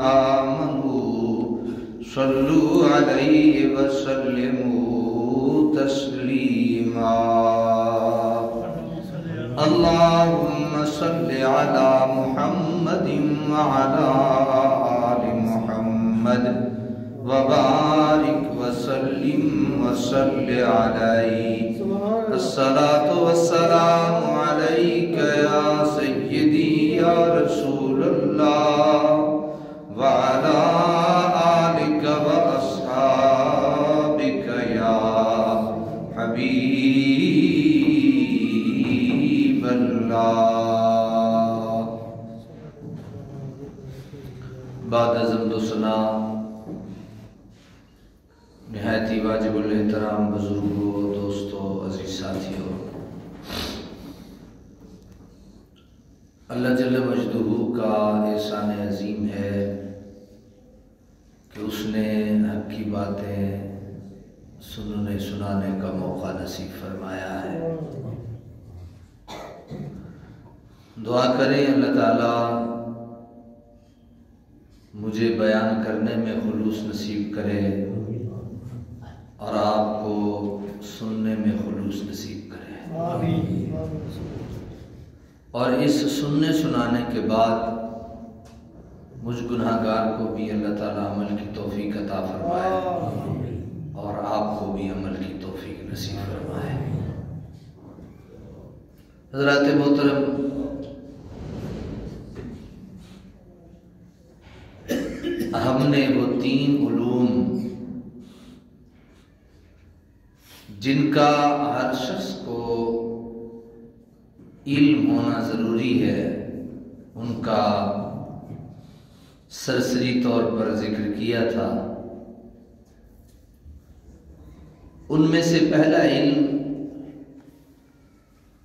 آمنوا صلوا علیہ وسلموا تسلیما اللہم صل علی محمد وعلی آل محمد وبارک وسلم وصل علیہ الصلاة والسلام علیک یا سیدی یا رسول اللہ وعلی آلک واصحابک یا حبیب اللہ۔ بعد از حمد و ثنا نہایت ہی واجب الاحترام بزرگوں، دوستوں، عزیز ساتھیوں، اللہ جل مجدہ کا احسان عظیم ہے کہ اس نے حق کی باتیں سننے سنانے کا موقع نصیب فرمایا ہے۔ دعا کریں اللہ تعالیٰ مجھے بیان کرنے میں خلوص نصیب کرے اور آپ کو سننے میں خلوص نصیب کرے، اور اس سننے سنانے کے بعد مجھ گناہگار کو بھی اللہ تعالیٰ عمل کی توفیق عطا فرمائے اور آپ کو بھی عمل کی توفیق نصیب فرمائے۔ حضرات محترم، ہم نے وہ 3 علوم جن کا ہر شخص کو علم ہونا ضروری ہے ان کا سرسری طور پر ذکر کیا تھا۔ ان میں سے پہلا علم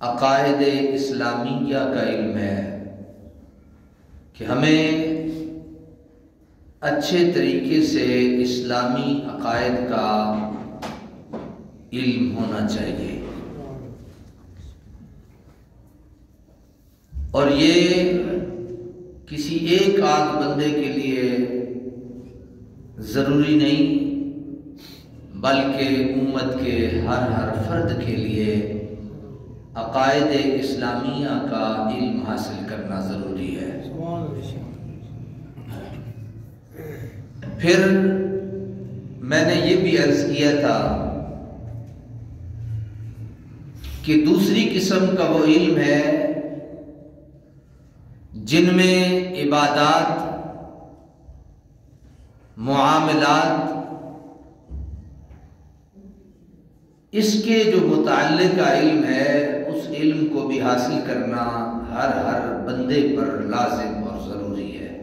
عقائد اسلامیہ کا علم ہے کہ ہمیں اچھے طریقے سے اسلامی عقائد کا علم ہونا چاہیے، اور یہ کسی ایک آدھ بندے کے لیے ضروری نہیں بلکہ امت کے ہر فرد کے لیے عقائد اسلامیہ کا علم حاصل کرنا ضروری ہے۔ پھر میں نے یہ بھی عرض کیا تھا کہ دوسری قسم کا وہ علم ہے جن میں عبادات، معاملات، اس کے جو متعلق علم ہے اس علم کو بھی حاصل کرنا ہر بندے پر لازم اور ضروری ہے۔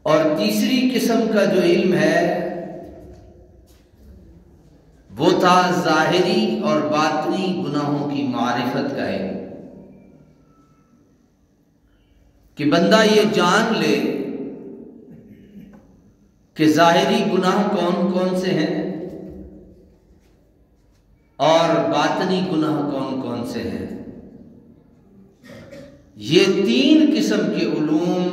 اور تیسری قسم کا جو علم ہے وہ تھا ظاہری اور باطنی گناہوں کی معرفت کا علم، کہ بندہ یہ جان لے کہ ظاہری گناہ کون کون سے ہیں اور باطنی گناہ کون کون سے ہیں۔ یہ 3 قسم کے علوم،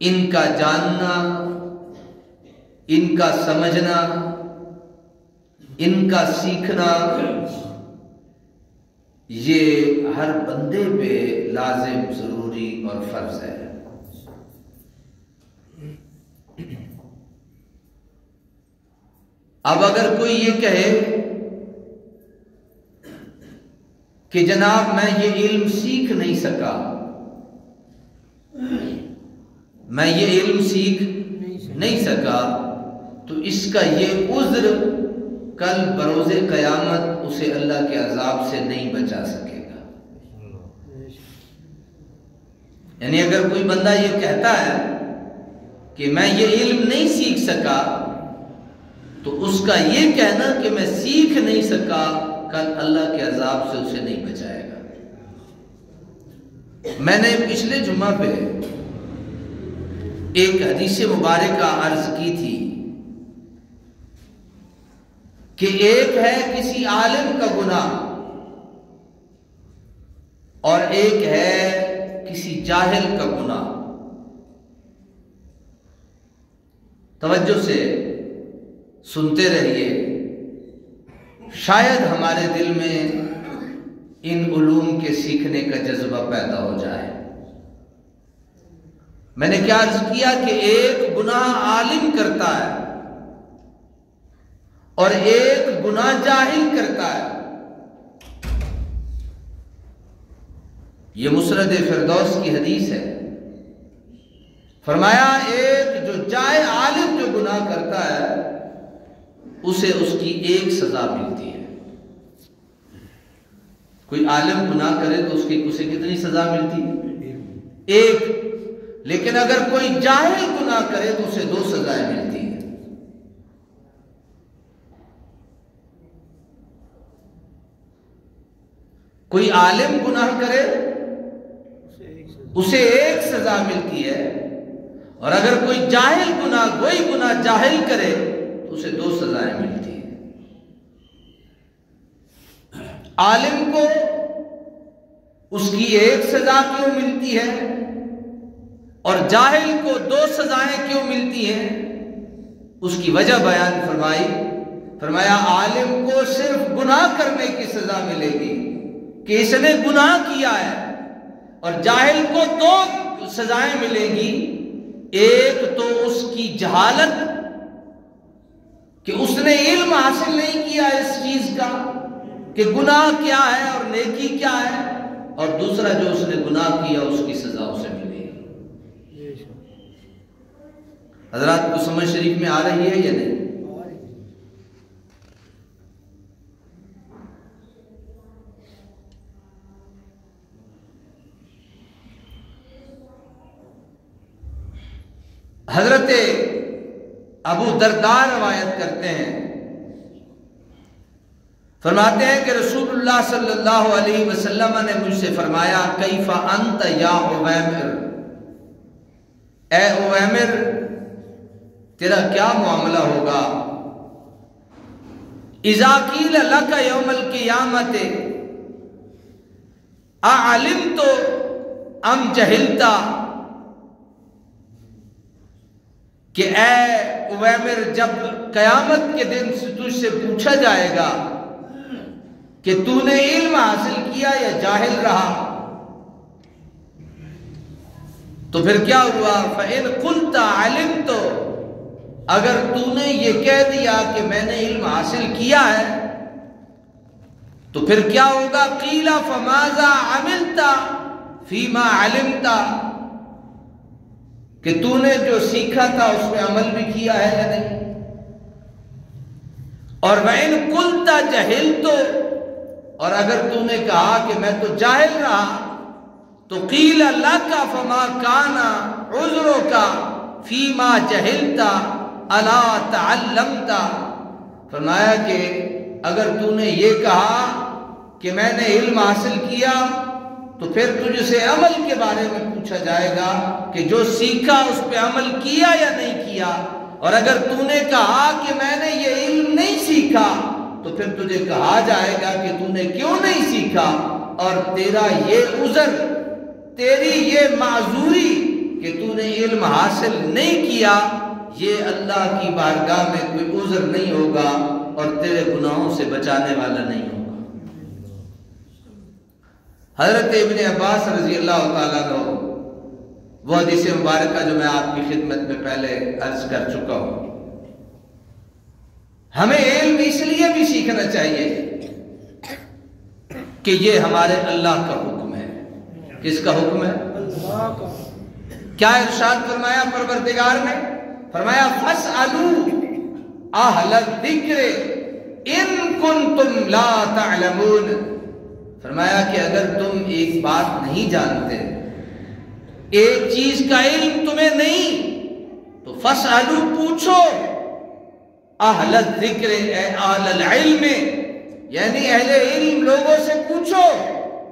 ان کا جاننا، ان کا سمجھنا، ان کا سیکھنا، یہ ہر بندے پہ لازم، ضروری اور فرض ہے۔ اب اگر کوئی یہ کہے کہ جناب میں یہ علم سیکھ نہیں سکا، میں یہ علم سیکھ نہیں سکا، تو اس کا یہ عذر کل بروز قیامت اسے اللہ کے عذاب سے نہیں بچا سکے گا۔ یعنی اگر کوئی بندہ یہ کہتا ہے کہ میں یہ علم نہیں سیکھ سکا، تو اس کا یہ کہنا کہ میں سیکھ نہیں سکا کل اللہ کے عذاب سے اسے نہیں بچائے گا۔ میں نے پچھلے جمعہ پہ ایک حدیث مبارکہ عرض کی تھی کہ ایک ہے کسی عالم کا گناہ اور ایک ہے جاہل کا گناہ. توجہ سے سنتے رہیے، شاید ہمارے دل میں ان علوم کے سیکھنے کا جذبہ پیدا ہو جائے. میں نے کیا عرض کیا کہ ایک گناہ عالم کرتا ہے اور ایک گناہ جاہل کرتا ہے. یہ مسند فردوس کی حدیث ہے. فرمایا ایک جو عالم جو گناہ کرتا ہے اسے اس کی ایک سزا ملتی ہے. کوئی عالم گناہ کرے تو اسے کتنی سزا ملتی ہے؟ ایک. لیکن اگر کوئی جاہل گناہ کرے تو اسے 2 سزائیں ملتی ہیں. کوئی عالم گناہ کرے اسے ایک سزا ملتی ہے، اور اگر کوئی جاہل گناہ جاہل کرے تو اسے 2 سزائیں ملتی ہیں. عالم کو اس کی ایک سزا کیوں ملتی ہے اور جاہل کو 2 سزائیں کیوں ملتی ہیں؟ اس کی وجہ بیان فرمایا عالم کو صرف گناہ کرنے کی سزا ملے گی کہ اس نے گناہ کیا ہے، اور جاہل کو 2 سزائیں ملے گی. ایک تو اس کی جہالت کہ اس نے علم حاصل نہیں کیا اس چیز کا کہ گناہ کیا ہے اور نیکی کیا ہے، اور دوسرا جو اس نے گناہ کیا اس کی سزا اسے ملے گی. حضرات کو سمجھ شریف میں آ رہی ہے یا نہیں؟ حضرت ابو درداء روایت کرتے ہیں، فرماتے ہیں کہ رسول اللہ صلی اللہ علیہ وسلم نے مجھ سے فرمایا کیف انت یا اویمر، اے اویمر تیرا کیا معاملہ ہوگا؟ اذا قیل لک یوم القیامت اعلمت ام جہلت، کہ اے اویمر جب قیامت کے دن سے تجھ سے پوچھا جائے گا کہ تو نے علم حاصل کیا یا جاہل رہا، تو پھر کیا ہوا؟ فَإِن قُلْتَ عَلِمْتُ، اگر تو نے یہ کہہ دیا کہ میں نے علم حاصل کیا ہے تو پھر کیا ہوگا؟ قِيلَ فَمَاذَا عَمِلْتَ فِيمَا عَلِمْتَ، کہ تو نے جو سیکھا تھا اس میں عمل بھی کیا ہے یا نہیں؟ اور وَإِن قُلْتَ جَهِلْتُ، اور اگر تو نے کہا کہ میں تو جاہل رہا تو قِيلَ لَكَ فَمَا كَانَ عُذْرُكَ فِيمَا جَهِلْتَ أَلَا تَعَلَّمْتَ، فرمایا کہ اگر تو نے یہ کہا کہ میں نے علم حاصل کیا تو پھر تجھ سے عمل کے بارے میں پوچھا جائے گا کہ جو سیکھا اس پہ عمل کیا یا نہیں کیا. اور اگر تو نے کہا کہ میں نے یہ علم نہیں سیکھا تو پھر تجھے کہا جائے گا کہ تو نے کیوں نہیں سیکھا، اور تیرا یہ عذر، تیری یہ معذوری کہ تو نے علم حاصل نہیں کیا، یہ اللہ کی بارگاہ میں کوئی عذر نہیں ہوگا اور تیرے گناہوں سے بچانے والا نہیں ہوگا. حضرت ابن عباس رضی اللہ تعالیٰ عنہ، وہ حدیث مبارکہ جو میں آپ کی خدمت میں پہلے عرض کر چکا ہوں، ہمیں علم اس لیے بھی سیکھنا چاہیے کہ یہ ہمارے اللہ کا حکم ہے. کس کا حکم ہے؟ اللہ کا. کیا ارشاد فرمایا پروردگار نے؟ فرمایا فَاسْأَلُوا أَهْلَ الذِّكْرِ إِن كُنتُمْ لَا تَعْلَمُونَ، فرمایا کہ اگر تم ایک بات نہیں جانتے، ایک چیز کا علم تمہیں نہیں، تو فَاسْأَلُوا، پوچھو، اہل الذکر، اے اہل العلم، یعنی اہل علم لوگوں سے پوچھو،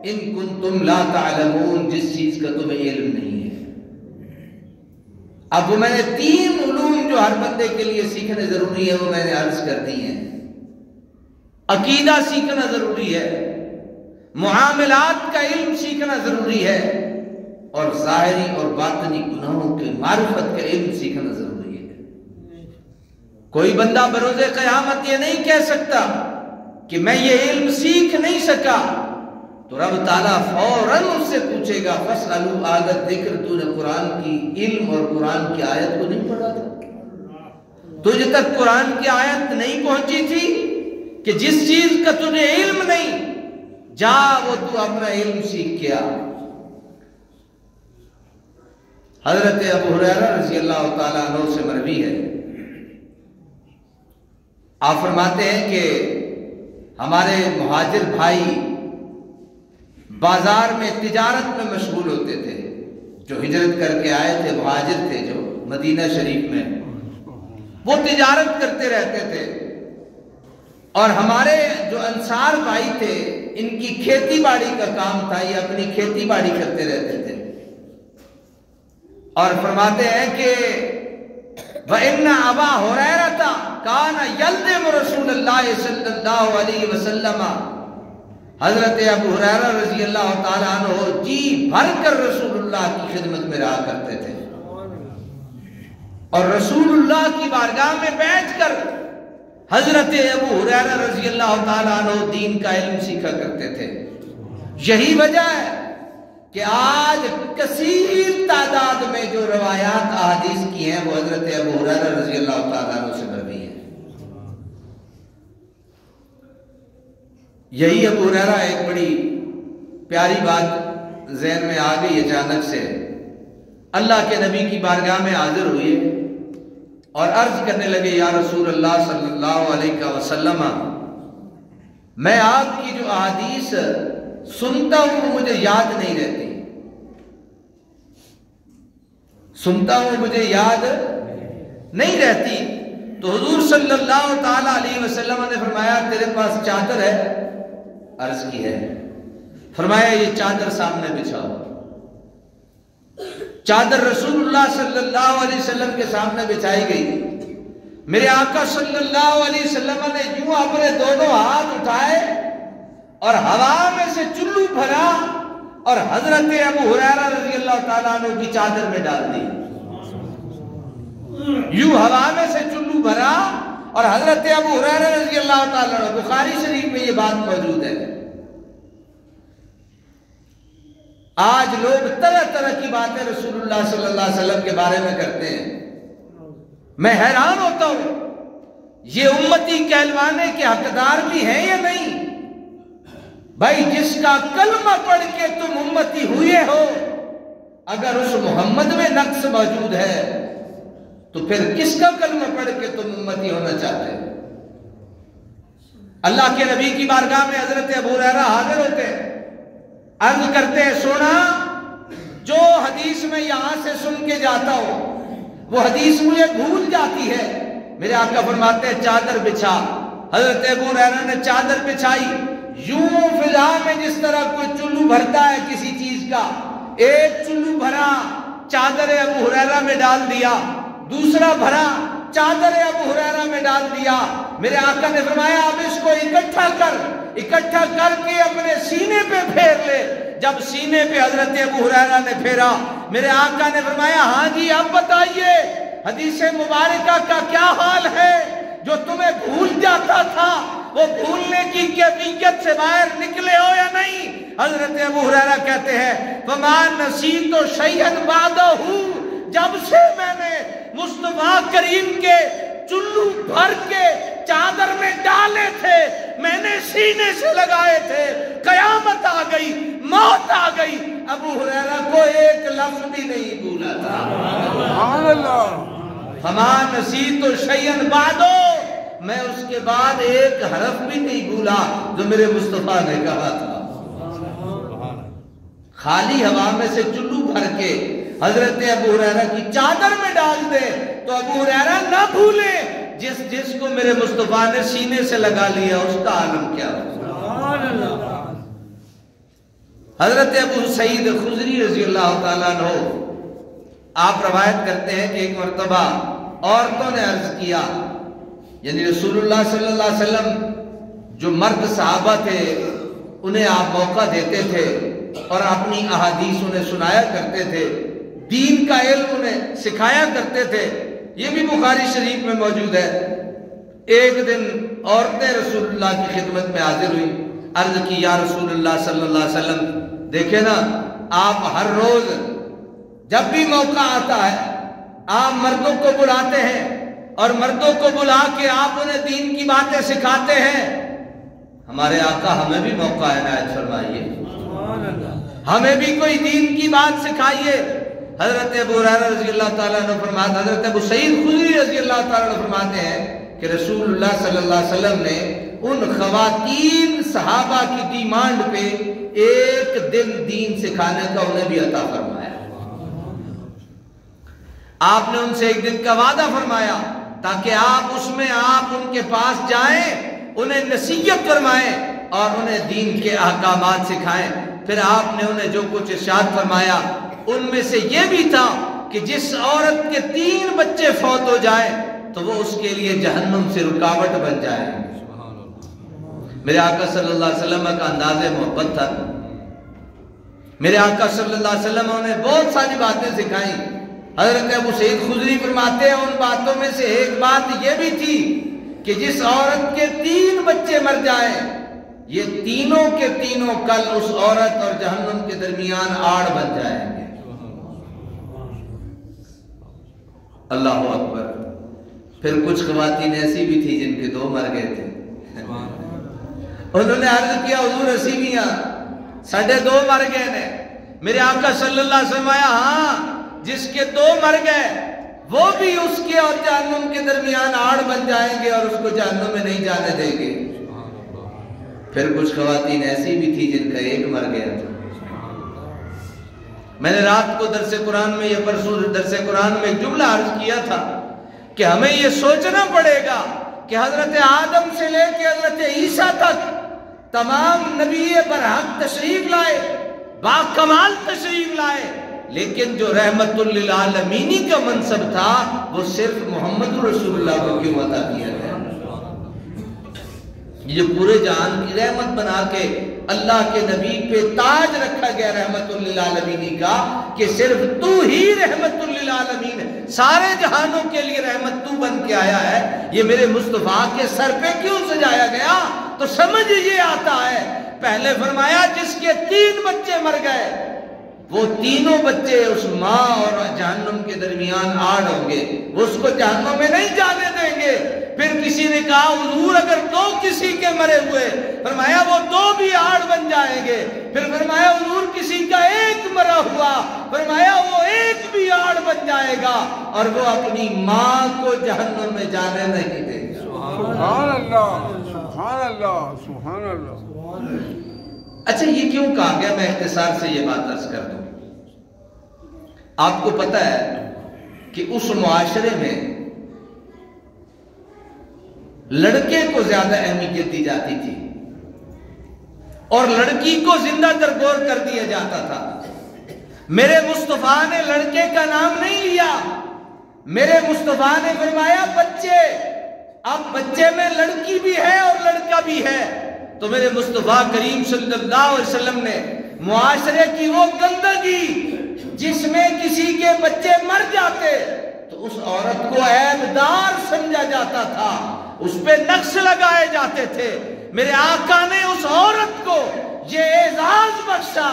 ان کنتم لا تعلمون، جس چیز کا تمہیں علم نہیں ہے. اب وہ میں نے 3 علوم جو ہر بندے کے لیے سیکھنے ضروری ہے وہ میں نے عرض کر دی ہیں. عقیدہ سیکھنا ضروری ہے، معاملات کا علم سیکھنا ضروری ہے، اور ظاہری اور باطنی گناہوں کے معرفت کا علم سیکھنا ضروری ہے۔ کوئی بندہ بروز قیامت یہ نہیں کہہ سکتا کہ میں یہ علم سیکھ نہیں سکا، تو رب تعالیٰ فوراً اس سے پوچھے گا فَاسْأَلُوا أَهْلَ الذِّكْرِ، تو نے قرآن کی علم اور قرآن کی آیت کو نہیں پڑھا تھا؟ تجھے تک قرآن کی آیت نہیں پہنچی تھی کہ جس چیز کا تجھے علم نہیں، جا وہ تو اپنا علم سیکھ کیا۔ حضرت ابو ہریرہ رضی اللہ تعالیٰ عنہ سے مروی ہے، آپ فرماتے ہیں کہ ہمارے مہاجر بھائی بازار میں تجارت میں مشغول ہوتے تھے، جو ہجرت کر کے آئے تھے، مہاجر تھے جو مدینہ شریف میں، وہ تجارت کرتے رہتے تھے، اور ہمارے جو انصار بھائی تھے ان کی کھیتی باڑی کا کام تھا، یہ اپنی کھیتی باڑی کرتے رہتے تھے، اور فرماتے ہیں کہ وَإِنَّ أَبَا هُرَيْرَةَ كَانَ يَلْزِمُ رَسُولَ اللَّهِ صلی اللہ علیہ وسلم، حضرت ابو ہریرہ رضی اللہ تعالیٰ عنہ جی بھر کر رسول اللہ کی خدمت میں رہا کرتے تھے، اور رسول اللہ کی بارگاہ میں بیٹھ کر حضرت ابو ہریرہ رضی اللہ تعالیٰ عنہ دین کا علم سیکھا کرتے تھے۔ یہی وجہ ہے کہ آج کثیر تعداد میں جو روایات احادیث کی ہیں وہ حضرت ابو ہریرہ رضی اللہ تعالیٰ عنہ سے مروی ہیں۔ یہی ابو ہریرہ ایک بڑی پیاری بات ذہن میں آ گئی اچانک سے، اللہ کے نبی کی بارگاہ میں حاضر ہوئے اور عرض کرنے لگے یا رسول اللہ صلی اللہ علیہ وسلم، میں آپ کی جو احادیث سنتا ہوں وہ مجھے یاد نہیں رہتی، سنتا ہوں مجھے یاد نہیں رہتی۔ تو حضور صلی اللہ تعالیٰ علیہ وسلم نے فرمایا تیرے پاس چادر ہے؟ عرض کی ہے۔ فرمایا یہ چادر سامنے بچھاؤ۔ چادر رسول اللہ صلی اللہ علیہ وسلم کے سامنے بچھائی گئی۔ میرے آقا صلی اللہ علیہ وسلم نے یوں اپنے دونوں ہاتھ اٹھائے اور ہوا میں سے چلو بھرا اور حضرت ابو ہریرہ رضی اللہ تعالیٰ عنہ کی چادر میں ڈال دی۔ یوں ہوا میں سے چلو بھرا اور حضرت ابو ہریرہ رضی اللہ تعالیٰ عنہ، بخاری شریف میں یہ بات موجود ہے۔ آج لوگ طرح طرح کی باتیں رسول اللہ صلی اللہ علیہ وسلم کے بارے میں کرتے ہیں، میں حیران ہوتا ہوں یہ امتی کہلوانے کے حقدار بھی ہیں یا نہیں؟ بھائی جس کا کلمہ پڑھ کے تم امتی ہوئے ہو، اگر اس محمد میں نقص موجود ہے تو پھر کس کا کلمہ پڑھ کے تم امتی ہونا چاہتے ہیں؟ اللہ کے نبی کی بارگاہ میں حضرت ابو ہریرہ حاضر ہوتے ہیں، عرض کرتے ہیں سونا جو حدیث میں یہاں سے سن کے جاتا ہوں وہ حدیث مجھے بھول جاتی ہے۔ میرے آقا فرماتے ہیں چادر بچھا۔ حضرت ابو ہریرہ نے چادر بچھائی، یوں فضا میں جس طرح کوئی چلو بھرتا ہے کسی چیز کا، ایک چلو بھرا چادر ابو ہریرہ میں ڈال دیا، دوسرا بھرا چادر ابو ہریرہ میں ڈال دیا۔ میرے آقا نے فرمایا اب اس کو اکٹھا کر کے اپنے سینے پہ پھیر لے۔ جب سینے پہ حضرت ابو ہریرہ نے پھیرا، میرے آقا نے فرمایا ہاں جی اب بتائیے حدیث مبارکہ کا کیا حال ہے؟ جو تمہیں بھول جاتا تھا وہ بھولنے کی کیفیت سے باہر نکلے ہو یا نہیں؟ حضرت ابو ہریرہ کہتے ہیں فَمَا نَسِيتُ شَيْئًا بَعْدَهُ، جب سے میں نے مصطفیٰ کریم کے چلو بھر کے چادر میں ڈالے تھے، میں نے سینے سے لگائے تھے، قیامت آ گئی، موت آ گئی، ابو ہریرہ کو ایک لفظ بھی نہیں بھولا تھا۔ سبحان اللہ۔ فَمَا نَسِيتُ شَيْئًا بَعْدَهُ، میں اس کے بعد ایک حرف بھی نہیں بھولا جو میرے مصطفیٰ نے کہا تھا۔ خالی ہوا میں سے چلو بھر کے حضرت ابو ہریرہ کی چادر میں ڈال دے تو ابو ہریرہ نہ بھولے جس کو میرے مصطفیٰ نے سینے سے لگا لیا اس کا عالم کیا ہو۔ حضرت ابو سعید خضری رضی اللہ تعالیٰ عنہ آپ روایت کرتے ہیں کہ ایک مرتبہ عورتوں نے عرض کیا، یعنی رسول اللہ صلی اللہ علیہ وسلم جو مرد صحابہ تھے انہیں آپ موقع دیتے تھے اور اپنی احادیث انہیں سنایا کرتے تھے، دین کا علم انہیں سکھایا کرتے تھے۔ یہ بھی بخاری شریف میں موجود ہے۔ ایک دن عورتیں رسول اللہ کی خدمت میں حاضر ہوئی، عرض کی یا رسول اللہ صلی اللہ علیہ وسلم، دیکھیں نا آپ ہر روز جب بھی موقع آتا ہے آپ مردوں کو بلاتے ہیں اور مردوں کو بلا کے آپ انہیں دین کی باتیں سکھاتے ہیں، ہمارے آقا ہمیں بھی موقع عنایت فرمائیے، ہمیں بھی کوئی دین کی بات سکھائیے۔ حضرت ابو ہریرہ رضی اللہ تعالیٰ عنہ فرماتے، حضرت ابو سعید خدری رضی اللہ تعالیٰ عنہ فرماتے ہیں کہ رسول اللہ صلی اللہ علیہ وسلم نے ان خواتین صحابہ کی ڈیمانڈ پہ ایک دن دین سکھانے کا انہیں بھی عطا فرمایا۔ آپ نے ان سے ایک دن کا وعدہ فرمایا تاکہ آپ اس میں آپ ان کے پاس جائیں، انہیں نصیحت فرمائیں اور انہیں دین کے احکامات سکھائیں۔ پھر آپ نے انہیں جو کچھ ارشاد فرمایا ان میں سے یہ بھی تھا کہ جس عورت کے 3 بچے فوت ہو جائیں تو وہ اس کے لیے جہنم سے رکاوٹ بن جائے۔ میرے آقا صلی اللہ علیہ وسلم کا انداز محبت تھا۔ میرے آقا صلی اللہ علیہ وسلم نے بہت ساری باتیں سکھائیں۔ حضرت ابو سعید خدری فرماتے ہیں ان باتوں میں سے ایک بات یہ بھی تھی کہ جس عورت کے 3 بچے مر جائیں یہ تینوں کے تینوں کل اس عورت اور جہنم کے درمیان آڑ بن جائیں گے۔ اللہ اکبر۔ پھر کچھ خواتین ایسی بھی تھی جن کے 2 مر گئے تھے، انہوں نے عرض کیا حضور اسی میاں ساڑھے 2 مر گئے نے۔ میرے آقا صلی اللہ علیہ وسلم ہاں جس کے 2 مر گئے وہ بھی اس کے اور جہنم کے درمیان آڑ بن جائیں گے اور اس کو جہنم میں نہیں جانے دیں گے۔ پھر کچھ خواتین ایسی بھی تھی جن کا 1 مر گیا تھا۔ میں نے رات کو درس قرآن میں یا پرسوں درس قرآن میں ایک جملہ عرض کیا تھا کہ ہمیں یہ سوچنا پڑے گا کہ حضرت آدم سے لے کے حضرت عیسیٰ تک تمام نبی برحق تشریف لائے، با کمال تشریف لائے، لیکن جو رحمت للعالمینی کا منصب تھا وہ صرف محمد رسول اللہ کو کیوں عطا کیا گیا؟ یہ پورے جہان کی رحمت بنا کے اللہ کے نبی پہ تاج رکھا گیا رحمت للعالمین کا کہ صرف تو ہی رحمت للعالمین، سارے جہانوں کے لیے رحمت تو بن کے آیا ہے۔ یہ میرے مصطفیٰ کے سر پہ کیوں سجایا گیا؟ تو سمجھ یہ آتا ہے، پہلے فرمایا جس کے 3 بچے مر گئے وہ تینوں بچے اس ماں اور جہنم کے درمیان آڑ ہوں گے، وہ اس کو جہنم میں نہیں جانے دیں گے۔ پھر کسی نے کہا حضور اگر 2 کسی کے مرے ہوئے، فرمایا وہ 2 بھی آڑ بن جائیں گے۔ پھر فرمایا حضور کسی کا 1 مرا ہوا، فرمایا وہ 1 بھی آڑ بن جائے گا اور وہ اپنی ماں کو جہنم میں جانے نہیں دے گا۔ سبحان اللہ، سبحان اللہ، سبحان اللہ۔ اچھا یہ کیوں کہا گیا؟ میں اختصار سے یہ بات عرض کر دوں۔ آپ کو پتہ ہے کہ اس معاشرے میں لڑکے کو زیادہ اہمیت دی جاتی تھی اور لڑکی کو زندہ درگور کر دیا جاتا تھا۔ میرے مصطفیٰ نے لڑکے کا نام نہیں لیا، میرے مصطفیٰ نے فرمایا بچے۔ اب بچے میں لڑکی بھی ہے اور لڑکا بھی ہے، تو میرے مصطفیٰ کریم صلی اللہ علیہ وسلم نے معاشرے کی وہ گندگی جس میں کسی کے بچے مر جاتے تو اس عورت کو عیب دار سمجھا جاتا تھا، اس پہ نقش لگائے جاتے تھے، میرے آقا نے اس عورت کو یہ اعزاز بخشا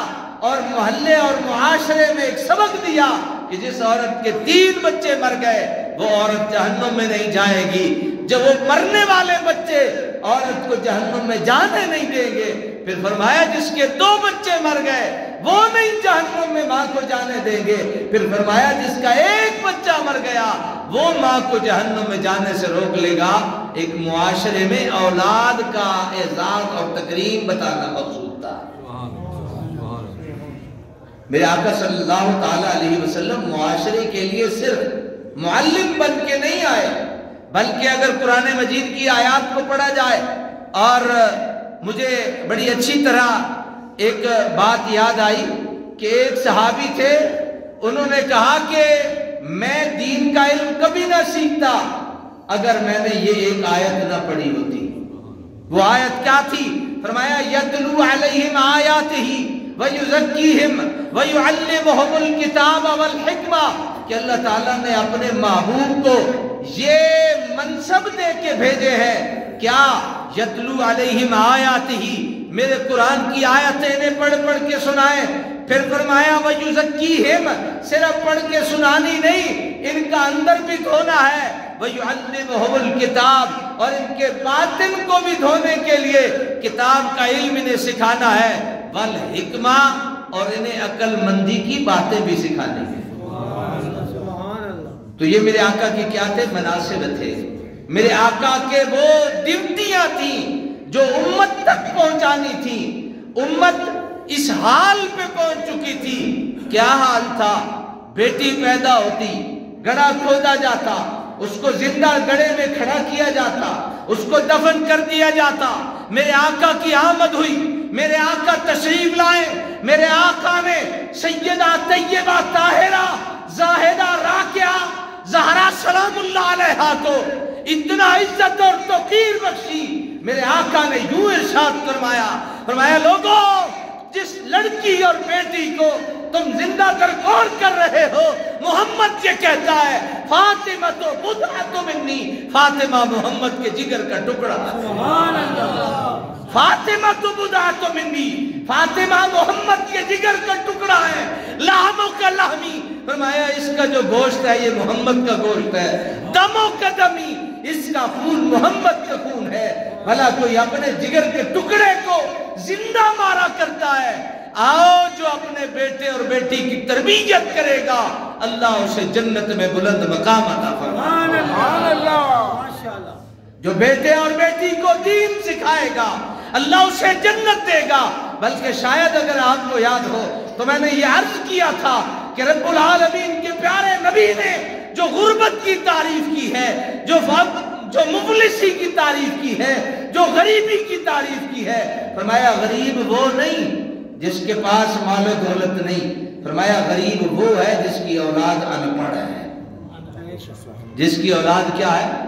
اور محلے اور معاشرے میں ایک سبق دیا کہ جس عورت کے 3 بچے مر گئے وہ عورت جہنم میں نہیں جائے گی۔ جب وہ مرنے والے بچے عورت کو جہنم میں جانے نہیں دیں گے، پھر فرمایا جس کے 2 بچے مر گئے وہ نہیں جہنم میں ماں کو جانے دیں گے، پھر فرمایا جس کا 1 بچہ مر گیا وہ ماں کو جہنم میں جانے سے روک لے گا۔ ایک معاشرے میں اولاد کا اعزاز اور تکریم بتانا مقصود تھا۔ میرے آقا صلی اللہ تعالیٰ علیہ وسلم معاشرے کے لیے صرف معلم بن کے نہیں آئے، بلکہ اگر قرآن مجید کی آیات کو پڑھا جائے، اور مجھے بڑی اچھی طرح ایک بات یاد آئی کہ ایک صحابی تھے، انہوں نے کہا کہ میں دین کا علم کبھی نہ سیکھتا اگر میں نے یہ ایک آیت نہ پڑھی ہوتی۔ وہ آیت کیا تھی؟ فرمایا یتلو علیہم آیاتہ وَيُزَكِّيهِمْ وَيُعَلِّمُهُمُ الْكِتَابَ وَالْحِكْمَةَ کہ اللہ تعالیٰ نے اپنے محبوب کو یہ منصب دے کے بھیجے ہیں کیا یتلو علیہم آیاتہ میرے قرآن کی آیتیں انہیں پڑھ پڑھ کے سنائیں پھر فرمایا وَيُزَكِّيهِمْ صرف پڑھ کے سنانی نہیں ان کا اندر بھی دھونا ہے وَيُعَلِّمُهُمُ الْكِتَابَ اور ان کے باطن کو بھی دھونے کے لیے کتاب کا علم انہیں سکھانا ہے وَالْحِكْمَةَ اور انہیں عقل مندی کی باتیں بھی سکھانی ہیں تو یہ میرے آقا کی کیا تھے مناسب تھے میرے آقا کے وہ ڈیوٹیاں تھیں جو امت تک پہنچانی تھی امت اس حال پہ پہنچ چکی تھی کیا حال تھا بیٹی پیدا ہوتی گڑھا کھودا جاتا اس کو زندہ گڑھے میں کھڑا کیا جاتا اس کو دفن کر دیا جاتا میرے آقا کی آمد ہوئی میرے آقا تشریف لائے میرے آقا نے سیدہ طیبہ طاہرہ زاہدہ راکعہ زہرا سلام اللہ علیہا کو اتنا عزت اور توقیر بخشی میرے آقا نے یوں ارشاد فرمایا لوگو جس لڑکی اور بیٹی کو تم زندہ درگور کر رہے ہو محمد یہ کہتا ہے فاطمہ تو بضعۃ منی فاطمہ محمد کے جگر کا ٹکڑا سبحان اللہ فاطمہ تو بضعۃ منی فاطمہ محمد کے جگر کا ٹکڑا ہے لحموں کا لحمی فرمایا اس کا جو گوشت ہے یہ محمد کا گوشت ہے دموں کا دمی اس کا خون محمد کا خون ہے بھلا کوئی اپنے جگر کے ٹکڑے کو زندہ مارا کرتا ہے آؤ جو اپنے بیٹے اور بیٹی کی تربیت کرے گا اللہ اسے جنت میں بلند مقام عطا فرمائے گا جو بیٹے اور بیٹی کو دین سکھائے گا اللہ اسے جنت دے گا بلکہ شاید اگر آپ کو یاد ہو تو میں نے یہ عرض کیا تھا کہ رب العالمین کے پیارے نبی نے جو غربت کی تعریف کی ہے جو مفلسی کی تعریف کی ہے جو غریبی کی تعریف کی ہے فرمایا غریب وہ نہیں جس کے پاس مال و دولت نہیں فرمایا غریب وہ ہے جس کی اولاد ان پڑھ ہے جس کی اولاد کیا ہے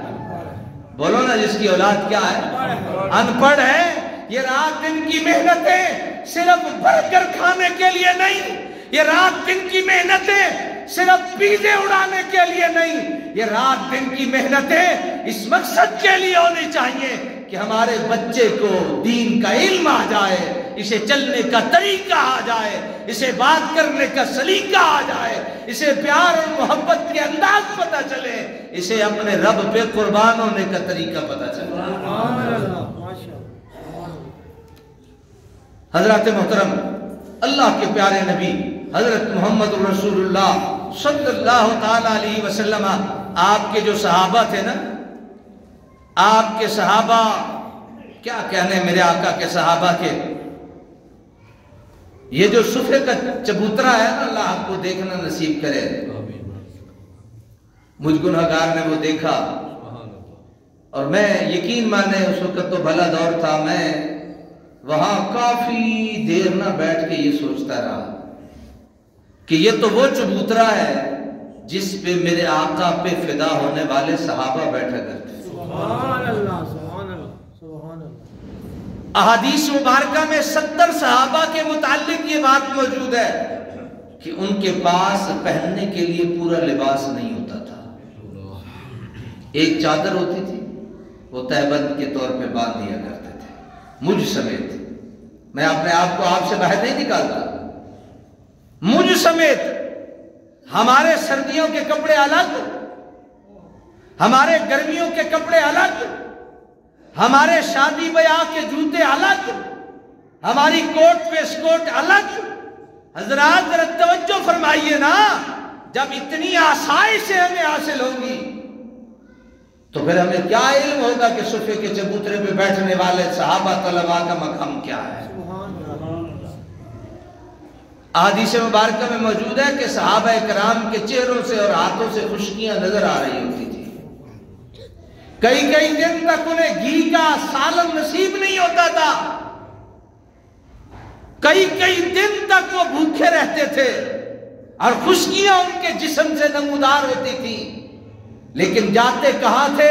بولو نا جس کی اولاد کیا ہے ان پڑھ ہے یہ رات دن کی محنتیں صرف برگر کھانے کے لیے نہیں یہ رات دن کی محنتیں صرف پیزے اڑانے کے لیے نہیں یہ رات دن کی محنتیں اس مقصد کے لیے ہونی چاہیے کہ ہمارے بچے کو دین کا علم آ جائے اسے چلنے کا طریقہ آ جائے اسے بات کرنے کا سلیقہ آ جائے اسے پیار اور محبت کے انداز پتہ چلے اسے اپنے رب پہ قربان ہونے کا طریقہ پتہ چلے حضرات محترم اللہ کے پیارے نبی حضرت محمد رسول اللہ صلی اللہ تعالیٰ علیہ وسلم آپ کے جو صحابہ تھے نا آپ کے صحابہ کیا کہنے میرے آقا کے صحابہ کے یہ جو صفحے کا چبوترا ہے نا اللہ آپ کو دیکھنا نصیب کرے مجھ گنہگار نے وہ دیکھا اور میں یقین مانے اس وقت تو بھلا دور تھا میں وہاں کافی دیر نہ بیٹھ کے یہ سوچتا رہا کہ یہ تو وہ چبوترا ہے جس پہ میرے آقا پہ فدا ہونے والے صحابہ بیٹھا کرتے سبحان اللہ سبحان اللہ سبحان اللہ احادیث مبارکہ میں 70 صحابہ کے متعلق یہ بات موجود ہے کہ ان کے پاس پہننے کے لیے پورا لباس نہیں ہوتا تھا ایک چادر ہوتی تھی وہ تہبند کے طور پہ باندھ دیا کرتے تھے مجھ سمیت میں اپنے آپ کو آپ سے باہر نہیں نکالتا مجھ سمیت ہمارے سردیوں کے کپڑے الگ ہمارے گرمیوں کے کپڑے الگ ہمارے شادی بیاہ کے جوتے الگ ہماری کوٹ ویسکوٹ الگ حضرات ذرا توجہ فرمائیے نا جب اتنی آسائش ہمیں حاصل ہوگی تو پھر ہمیں کیا علم ہوگا کہ صفحے کے چبوترے پہ بیٹھنے والے صحابہ طلباء کا مقام کیا ہے احادیث مبارکہ میں موجود ہے کہ صحابہ کرام کے چہروں سے اور ہاتھوں سے خشکیاں نظر آ رہی ہوتی تھی کئی دن تک انہیں گھی کا سالن نصیب نہیں ہوتا تھا کئی دن تک وہ بھوکے رہتے تھے اور خشکیاں ان کے جسم سے نمودار ہوتی تھی لیکن جاتے کہاں تھے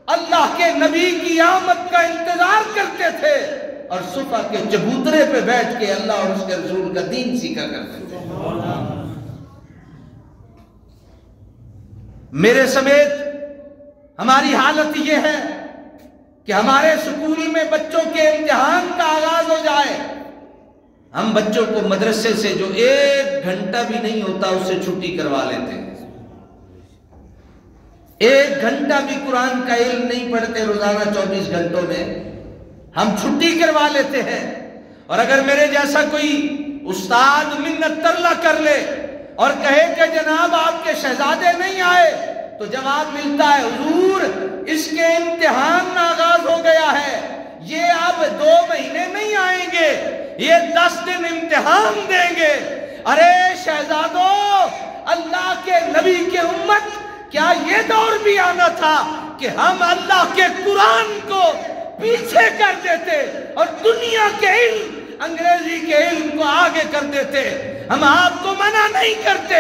اللہ کے نبی کی آمد کا انتظار کرتے تھے اور صفا کے چبوترے پہ بیٹھ کے اللہ اور اس کے رسول کا دین سیکھا کرتے تھے۔ میرے سمیت ہماری حالت یہ ہے کہ ہمارے سکول میں بچوں کے امتحان کا آغاز ہو جائے، ہم بچوں کو مدرسے سے جو 1 گھنٹہ بھی نہیں ہوتا اس سے چھٹی کروا لیتے ہیں۔ 1 گھنٹہ بھی قرآن کا علم نہیں پڑھتے روزانہ 24 گھنٹوں میں، ہم چھٹی کروا لیتے ہیں۔ اور اگر میرے جیسا کوئی استاد منت ترلا کر لے اور کہے کہ جناب آپ کے شہزادے نہیں آئے، تو جواب ملتا ہے حضور اس کے امتحان آغاز ہو گیا ہے، یہ اب 2 مہینے نہیں آئیں گے، یہ 10 دن امتحان دیں گے۔ ارے شہزادوں، اللہ کے نبی کے امت، کیا یہ دور بھی آنا تھا کہ ہم اللہ کے قرآن کو پیچھے کر دیتے اور دنیا کے علم، انگریزی کے علم کو آگے کر دیتے؟ ہم آپ کو منع نہیں کرتے،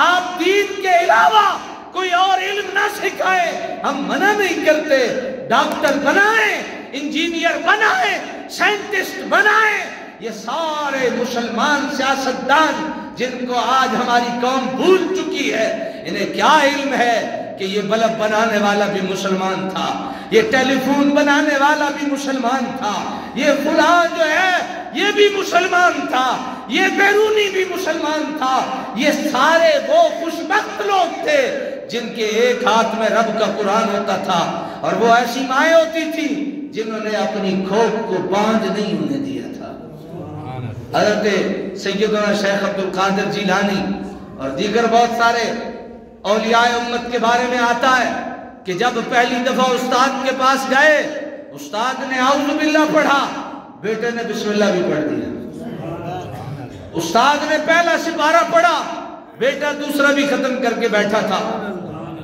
آپ دین کے علاوہ کوئی اور علم نہ سکھائیں، ہم منع نہیں کرتے۔ ڈاکٹر بنائیں، انجینئر بنائیں، سائنٹسٹ بنائیں۔ یہ سارے مسلمان سیاستدان جن کو آج ہماری قوم بھول چکی ہے، انہیں کیا علم ہے کہ یہ بلب بنانے والا بھی مسلمان تھا، یہ ٹیلی فون بنانے والا بھی مسلمان تھا، یہ فلاں جو ہے یہ بھی مسلمان تھا، یہ بیرونی بھی مسلمان تھا۔ یہ سارے وہ خوشبخت لوگ تھے جن کے ایک ہاتھ میں رب کا قرآن ہوتا تھا، اور وہ ایسی مائیں ہوتی تھی جنہوں نے اپنی کھوپ کو باندھ نہیں ہونے دیا تھا۔ حضرت سیدنا شیخ عبد القادر جیلانی اور دیگر بہت سارے اولیاء امت کے بارے میں آتا ہے کہ جب پہلی دفعہ استاد کے پاس گئے، استاد نے اعوذ باللہ پڑھا، بیٹے نے بسم اللہ بھی پڑھ دیا۔ استاد نے پہلا سپارہ پڑھا، بیٹا دوسرا بھی ختم کر کے بیٹھا تھا،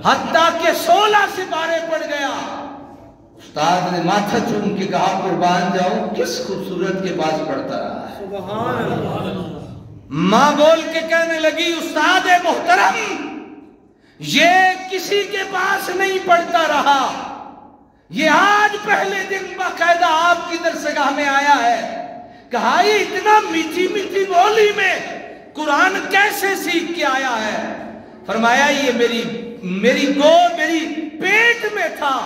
حتیٰ کہ 16 سپارے پڑھ گیا۔ استاد نے ماتھا چوم کے کہا قربان جاؤں، کس خوبصورت کے پاس پڑھتا رہا ہے۔ ماں بول کے کہنے لگی استاد محترم، یہ کسی کے پاس نہیں پڑھتا رہا، یہ آج پہلے دن باقاعدہ آپ کی درسگاہ میں آیا ہے۔ کہا یہ اتنا میٹھی میٹھی بولی میں قرآن کیسے سیکھ کے آیا ہے؟ فرمایا یہ میری گود میری پیٹ میں تھا،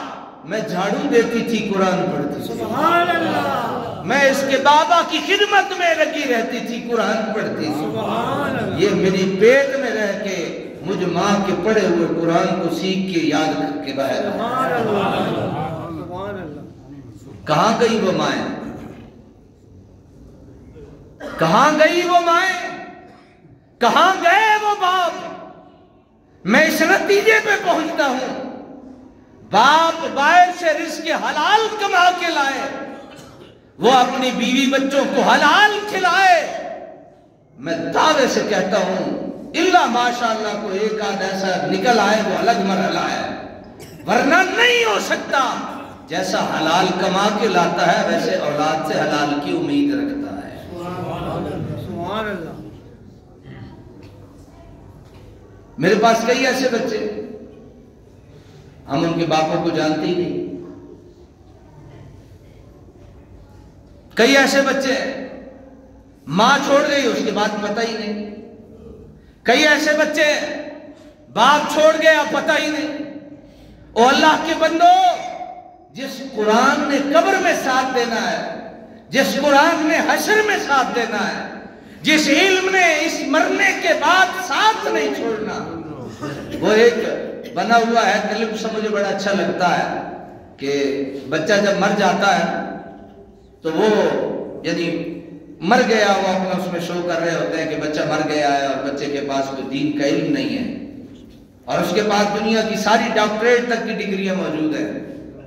میں جھاڑو دیتی تھی قرآن پڑھتی تھی، سبحان اللہ، میں اس کے بابا کی خدمت میں لگی رہتی تھی قرآن پڑھتی تھی، سبحان اللہ، یہ میری پیٹ میں رہ کے مجھ ماں کے پڑھے ہوئے قرآن کو سیکھ کے یاد کر کے باہر آیا۔ سبحان اللہ۔ کہاں گئی وہ مائیں؟ کہاں گئی وہ مائیں؟ کہاں گئے وہ باپ؟ میں اس نتیجے پہ پہنچتا ہوں، باپ باہر سے رزق حلال کما کے لائے، وہ اپنی بیوی بچوں کو حلال کھلائے۔ میں دعوے سے کہتا ہوں اللہ ماشاءاللہ کو ایک آدھ ایسا نکل آئے وہ الگ مرحلہ ہے، ورنہ نہیں ہو سکتا۔ جیسا حلال کما کے لاتا ہے ویسے اولاد سے حلال کی امید رکھتا ہے۔ سبحان اللہ۔ میرے پاس کئی ایسے بچے، ہم ان کے باپوں کو جانتے ہی نہیں، کئی ایسے بچے ماں چھوڑ گئی اس کے بعد پتہ ہی نہیں، کئی ایسے بچے باپ چھوڑ گیا پتہ ہی نہیں۔ او اللہ کے بندو، جس قرآن نے قبر میں ساتھ دینا ہے، جس قرآن نے حشر میں ساتھ دینا ہے، جس علم نے اس مرنے کے بعد ساتھ نہیں چھوڑنا، وہ ایک بنا ہوا ہے کلپ سے مجھے بڑا اچھا لگتا ہے کہ بچہ جب مر جاتا ہے تو وہ یعنی مر گیا، وہ اپنا اس میں شو کر رہے ہوتے ہیں کہ بچہ مر گیا ہے اور بچے کے پاس کوئی دین کا علم نہیں ہے اور اس کے پاس دنیا کی ساری ڈاکٹریٹ تک کی ڈگریاں موجود ہیں،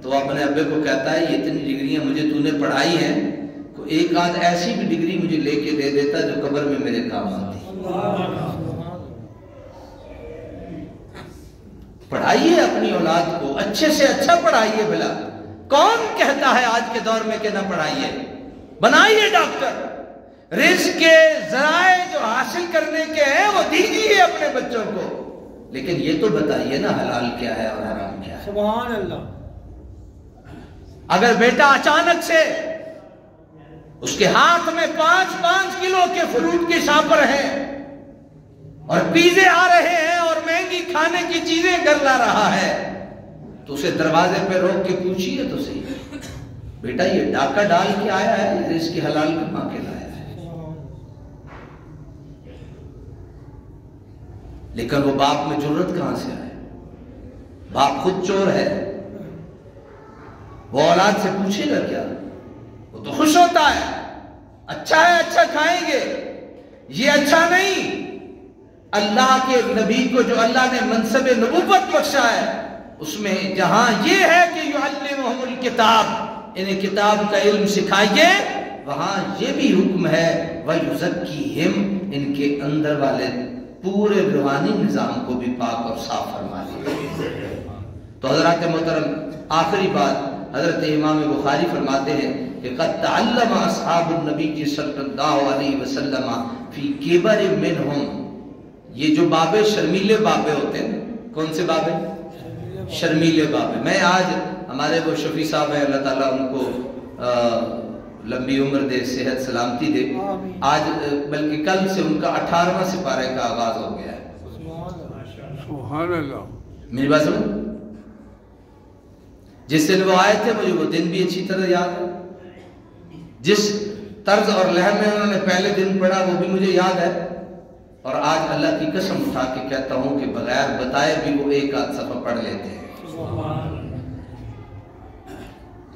تو وہ اپنے ابے کو کہتا ہے یہ اتنی ڈگریاں مجھے تو نے پڑھائی ہیں، ایک آدھ ایسی بھی ڈگری مجھے لے کے دے دیتا جو قبر میں میرے کام آتی۔ پڑھائیے اپنی اولاد کو، اچھے سے اچھا پڑھائیے بھلا، کون کہتا ہے آج کے دور میں کہ نہ پڑھائیے؟ بنائیے ڈاکٹر، رزق کے ذرائع جو حاصل کرنے کے ہیں وہ دیجیے اپنے بچوں کو، لیکن یہ تو بتائیے نا حلال کیا ہے اور حرام کیا ہے۔ سبحان اللہ۔ اگر بیٹا اچانک سے اس کے ہاتھ میں 5-5 کلو کے فروٹ کے شاپر ہیں اور پیزے آ رہے ہیں اور مہنگی کھانے کی چیزیں گھر لا رہا ہے، تو اسے دروازے پہ روک کے پوچھیے تو صحیح، بیٹا یہ ڈاکہ ڈال کے آیا ہے یا اس کی حلال کما کے لایا ہے؟ لیکن وہ باپ میں جرت کہاں سے آئے؟ باپ خود چور ہے، وہ اولاد سے پوچھے گا کیا؟ وہ تو خوش ہوتا ہے، اچھا ہے اچھا کھائیں گے، یہ اچھا نہیں۔ اللہ کے نبی کو جو اللہ نے منصب نبوت بخشا ہے، اس میں جہاں یہ ہے کہ یعلمہم الکتاب، انہیں کتاب کا علم سکھائیے، وہاں یہ بھی حکم ہے وَيُزَكِّيهِمْ، ان کے اندر والے پورے روحانی نظام کو بھی پاک اور صاف فرما دیجیے۔ تو حضرات محترم، آخری بات حضرت امام بخاری فرماتے ہیں کہ قد تعلم اصحاب النبی صلی اللہ علیہ وسلم فی کبر منہم، یہ جو بابے شرمیلے بابے ہوتے ہیں، کون سے بابے؟ شرمیلے بابے۔ میں آج ہمارے وہ شفیع صاحب ہیں، اللہ تعالیٰ ان کو لمبی عمر دے، صحت سلامتی دے، آج بلکہ کل سے ان کا 18واں سپارے کا آغاز ہو گیا ہے۔ سبحان اللہ۔ میری بات سنو، جس دن وہ آئے تھے مجھے وہ دن بھی اچھی طرح یاد ہے، جس طرز اور لہر میں انہوں نے پہلے دن پڑھا وہ بھی مجھے یاد ہے، اور آج اللہ کی قسم اٹھا کے کہتا ہوں کہ بغیر بتائے بھی وہ ایک آدھ صفحہ پڑھ لیتے ہیں۔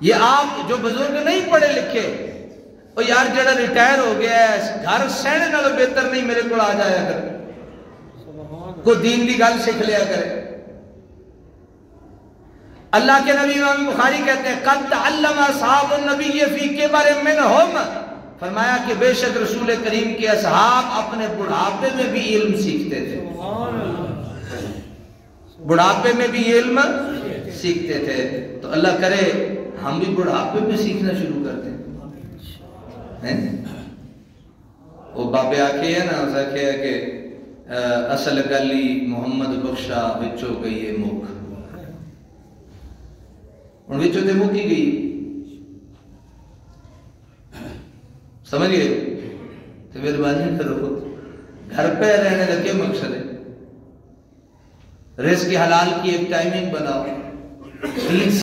یہ آپ جو بزرگ نہیں پڑھے لکھے، وہ یار جڑا ریٹائر ہو گیا ہے گھر سہنے نالوں بہتر نہیں میرے کو آ جایا کر، کو دین دی گل سکھ لیا کرے۔ اللہ کے نبی امام بخاری کہتے ہیں قد تعلم اصحاب النبی فی کبر منہم، فرمایا کہ بے شک رسول کریم کے اصحاب اپنے بڑھاپے میں بھی علم سیکھتے تھے، بڑھاپے میں بھی علم سیکھتے تھے۔ تو اللہ کرے ہم بھی بڑھاپے میں سیکھنا شروع کرتے ہیں۔ وہ بابے آکے ہے نا، اسا کہا کہ اصل گلی محمد بخشا بچوں گئی مکھ، ان بچوں تے مکی گئی، سمجھ گئے؟ تو مہربانی کرو، گھر پہ رہنے لگے مقصد ہے، رزق حلال کی ایک ٹائمنگ بناؤ،